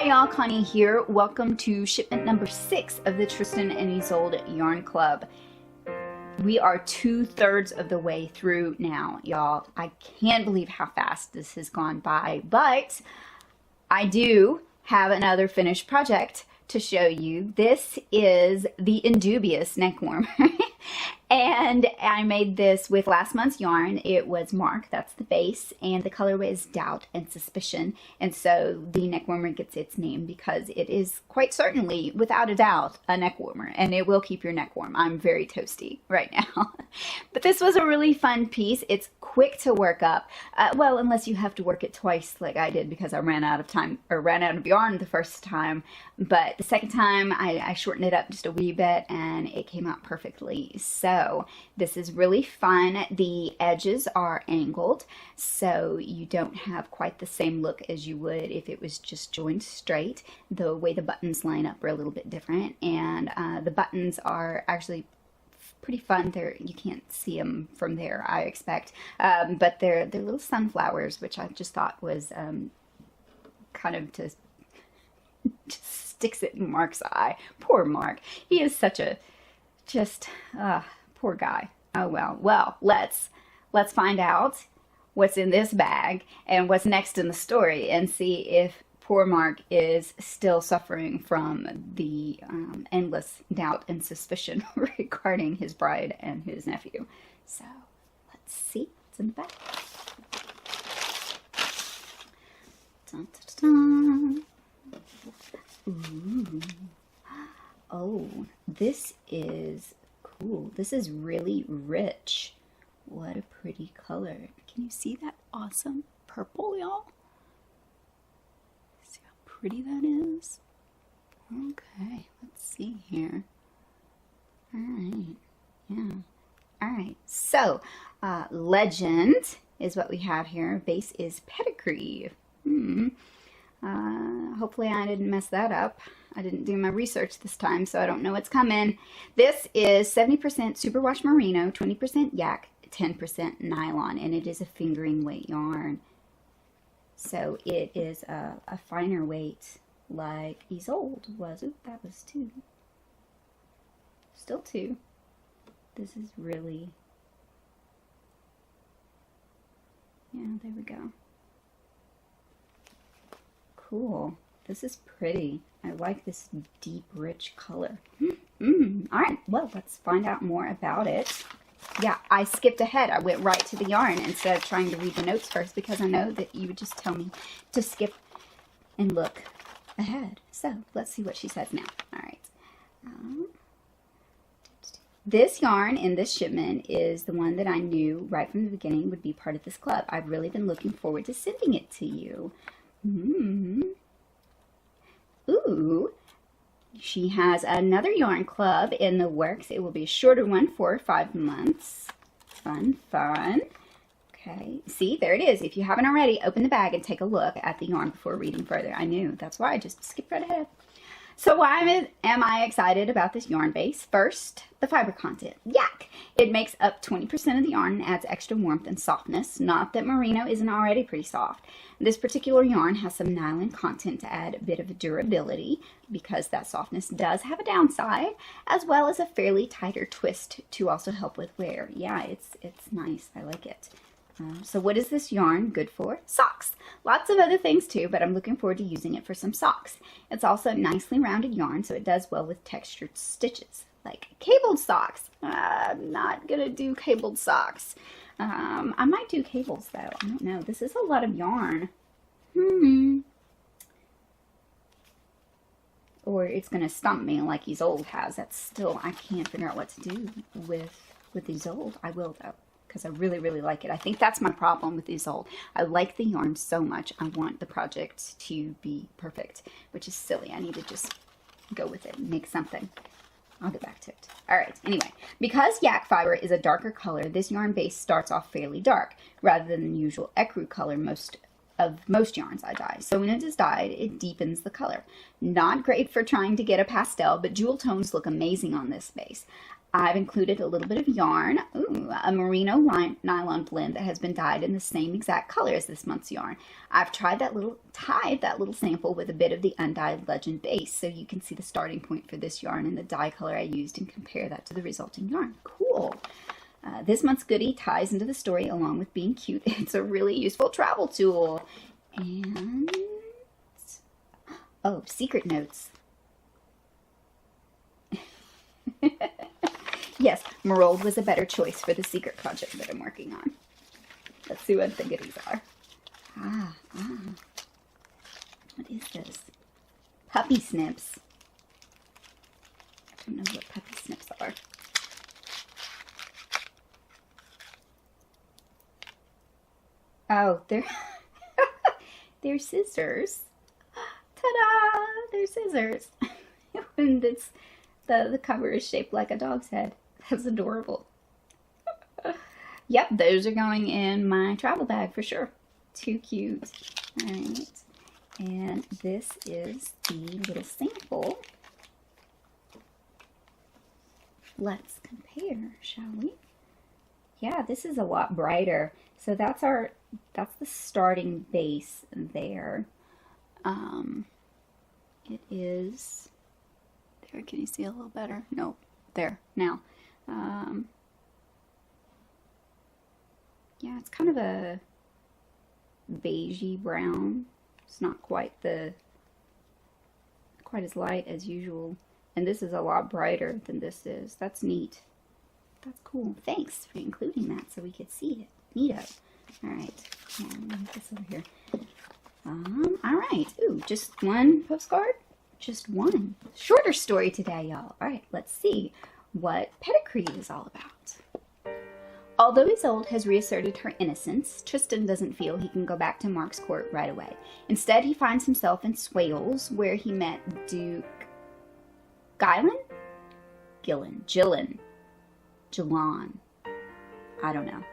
Hi y'all, Connie here. Welcome to shipment number 6 of the Tristan and Isolde Yarn Club. We are 2/3 of the way through now, y'all. I can't believe how fast this has gone by, but I do have another finished project to show you. This is the Indubious neck warmer. And I made this with last month's yarn. It was Mark, that's the base, and the colorway is Doubt and Suspicion. And so the neck warmer gets its name because it is quite certainly, without a doubt, a neck warmer, and it will keep your neck warm. I'm very toasty right now. But this was a really fun piece. It's quick to work up. Well, unless you have to work it twice like I did because I ran out of time, or ran out of yarn the first time. But the second time I shortened it up just a wee bit and it came out perfectly. So this is really fun. The edges are angled, so you don't have quite the same look as you would if it was just joined straight. The way the buttons line up are a little bit different, and the buttons are actually pretty fun. You can't see them from there, I expect, but they're little sunflowers, which I just thought was kind of just sticks it in Mark's eye. Poor Mark. He is such a poor guy. Oh well. Well, let's find out what's in this bag and what's next in the story and see if poor Mark is still suffering from the endless doubt and suspicion regarding his bride and his nephew. So let's see what's in the bag. Dun, dun, dun. Ooh. Oh, this is cool. This is really rich. What a pretty color. Can you see that awesome purple, y'all? See how pretty that is? Okay, let's see here. Alright, yeah. Alright, so legend is what we have here. Base is pedigree. Hopefully I didn't mess that up. I didn't do my research this time, so I don't know what's coming. This is 70% superwash merino, 20% yak, 10% nylon, and it is a fingering weight yarn. So it is a finer weight like Isolde was. Ooh, that was 2. Still 2. This is really, yeah, there we go. Cool. This is pretty. I like this deep, rich color. All right, well, let's find out more about it. Yeah, I skipped ahead. I went right to the yarn instead of trying to read the notes first because I know that you would just tell me to skip and look ahead. So let's see what she says now. All right. This yarn in this shipment is the one that I knew right from the beginning would be part of this club. I've really been looking forward to sending it to you. Ooh, she has another yarn club in the works. It will be a shorter one for 5 months. Fun, fun. Okay, see, there it is. If you haven't already, open the bag and take a look at the yarn before reading further. I knew. That's why I just skipped right ahead. So why am I excited about this yarn base? First, the fiber content. Yak! It makes up 20% of the yarn and adds extra warmth and softness. Not that merino isn't already pretty soft. This particular yarn has some nylon content to add a bit of durability because that softness does have a downside, as well as a fairly tighter twist to also help with wear. Yeah, it's nice. I like it. So what is this yarn good for? Socks. Lots of other things too, but I'm looking forward to using it for some socks. It's also nicely rounded yarn, so it does well with textured stitches, like cabled socks. I'm not gonna do cabled socks. I might do cables though. I don't know. This is a lot of yarn. Or it's gonna stump me like Isolde has. That's still, I can't figure out what to do with Isolde. I will though, because I really, really like it. I think that's my problem with Isolde. I like the yarn so much. I want the project to be perfect, which is silly. I need to just go with it and make something. I'll get back to it. All right, anyway, because yak fiber is a darker color, this yarn base starts off fairly dark, rather than the usual ecru color most yarns I dye. So when it is dyed, it deepens the color. Not great for trying to get a pastel, but jewel tones look amazing on this base. I've included a little bit of yarn, a merino nylon blend that has been dyed in the same exact color as this month's yarn. I've tied that little sample with a bit of the undyed legend base, so you can see the starting point for this yarn and the dye color I used and compare that to the resulting yarn. Cool. This month's goodie ties into the story along with being cute. It's a really useful travel tool. And, oh, secret notes. Yes, Merold was a better choice for the secret project that I'm working on. Let's see what the goodies are. What is this? Puppy snips. I don't know what puppy snips are. Oh, they're scissors. Ta-da! They're scissors. And it's the cover is shaped like a dog's head. That's adorable. Yep, those are going in my travel bag for sure. Too cute. All right. And this is the little sample. Let's compare, shall we? Yeah, this is a lot brighter. So that's the starting base there. It is there. Can you see a little better? No, there now. Yeah, it's kind of a beigey brown. It's not quite as light as usual. And this is a lot brighter than this is. That's neat. That's cool. Thanks for including that so we could see it. Neato. Alright. Let me put this over here. Alright. Ooh, just one postcard? Just one. Shorter story today, y'all. Alright, let's see what pedigree is all about. Although Isolde has reasserted her innocence, Tristan doesn't feel he can go back to Mark's court right away. Instead, he finds himself in Swales, where he met Duke Gillan? Gillan. I don't know.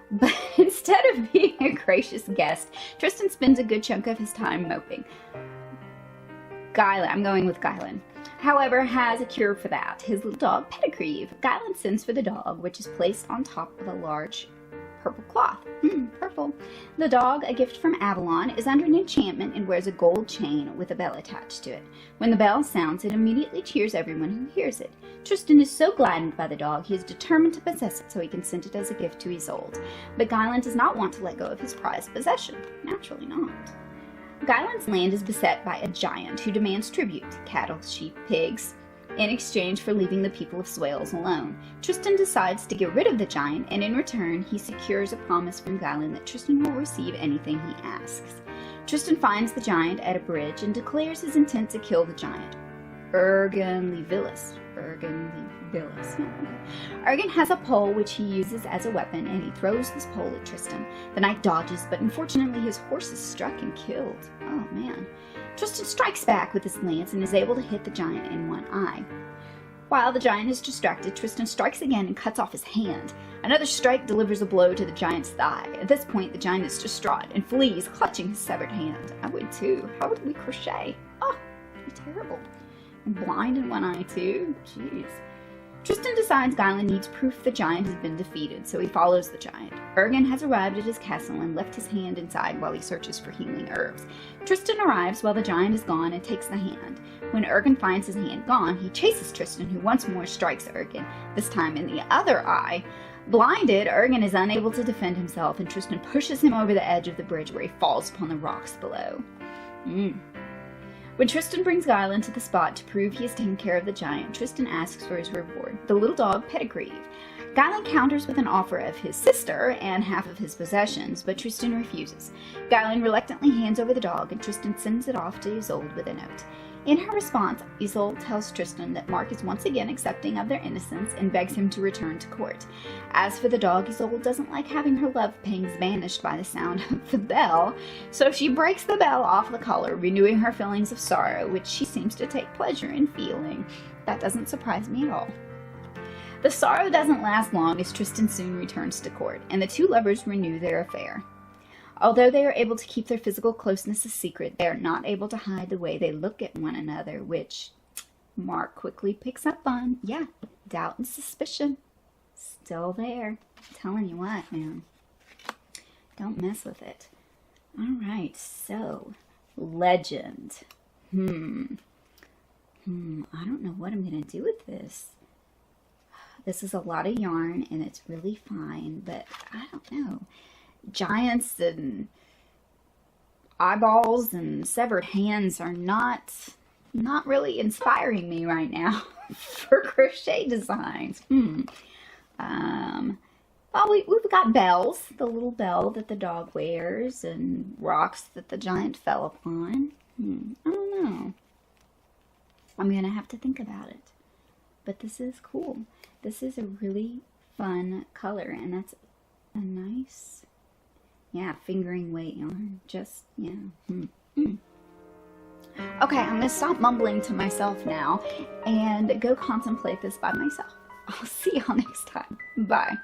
But instead of being a gracious guest, Tristan spends a good chunk of his time moping. I'm going with Gillan. However, has a cure for that. His little dog, Pettigrew. Gillan sends for the dog, which is placed on top of a large purple cloth. Purple. The dog, a gift from Avalon, is under an enchantment and wears a gold chain with a bell attached to it. When the bell sounds, it immediately cheers everyone who hears it. Tristan is so gladdened by the dog, he is determined to possess it so he can send it as a gift to Isolde. But Gillan does not want to let go of his prized possession. Naturally not. Gillan's land is beset by a giant who demands tribute, cattle, sheep, pigs, in exchange for leaving the people of Swales alone. Tristan decides to get rid of the giant, and in return, he secures a promise from Gillan that Tristan will receive anything he asks. Tristan finds the giant at a bridge and declares his intent to kill the giant. Ergen has a pole which he uses as a weapon, and he throws this pole at Tristan. The knight dodges, but unfortunately his horse is struck and killed. Oh man. Tristan strikes back with his lance and is able to hit the giant in one eye. While the giant is distracted, Tristan strikes again and cuts off his hand. Another strike delivers a blow to the giant's thigh. At this point, the giant is distraught and flees, clutching his severed hand. I would too. How would we crochet? Oh, that'd be terrible. I'm blind in one eye too? Jeez. Tristan decides Gillan needs proof the giant has been defeated, so he follows the giant. Ergen has arrived at his castle and left his hand inside while he searches for healing herbs. Tristan arrives while the giant is gone and takes the hand. When Ergen finds his hand gone, he chases Tristan, who once more strikes Ergen, this time in the other eye. Blinded, Ergen is unable to defend himself, and Tristan pushes him over the edge of the bridge where he falls upon the rocks below. When Tristan brings Gillan to the spot to prove he has taken care of the giant, Tristan asks for his reward, the little dog Pettigrew. Gillan counters with an offer of his sister and half of his possessions, but Tristan refuses. Gillan reluctantly hands over the dog, and Tristan sends it off to Isolde with a note. In her response, Isolde tells Tristan that Mark is once again accepting of their innocence and begs him to return to court. As for the dog, Isolde doesn't like having her love pangs banished by the sound of the bell, so she breaks the bell off the collar, renewing her feelings of sorrow, which she seems to take pleasure in feeling. That doesn't surprise me at all. The sorrow doesn't last long as Tristan soon returns to court, and the two lovers renew their affair. Although they are able to keep their physical closeness a secret, they are not able to hide the way they look at one another, which Mark quickly picks up on, yeah, doubt and suspicion. Still there. I'm telling you what, man. Don't mess with it. All right, so legend. I don't know what I'm going to do with this. This is a lot of yarn, and it's really fine, but I don't know. Giants and eyeballs and severed hands are not really inspiring me right now for crochet designs. Well, we've got bells, the little bell that the dog wears, and rocks that the giant fell upon. I don't know. I'm going to have to think about it. But this is cool. This is a really fun color, and that's a nice, yeah, fingering weight yarn. Just, yeah. Okay, I'm going to stop mumbling to myself now and go contemplate this by myself. I'll see y'all next time. Bye.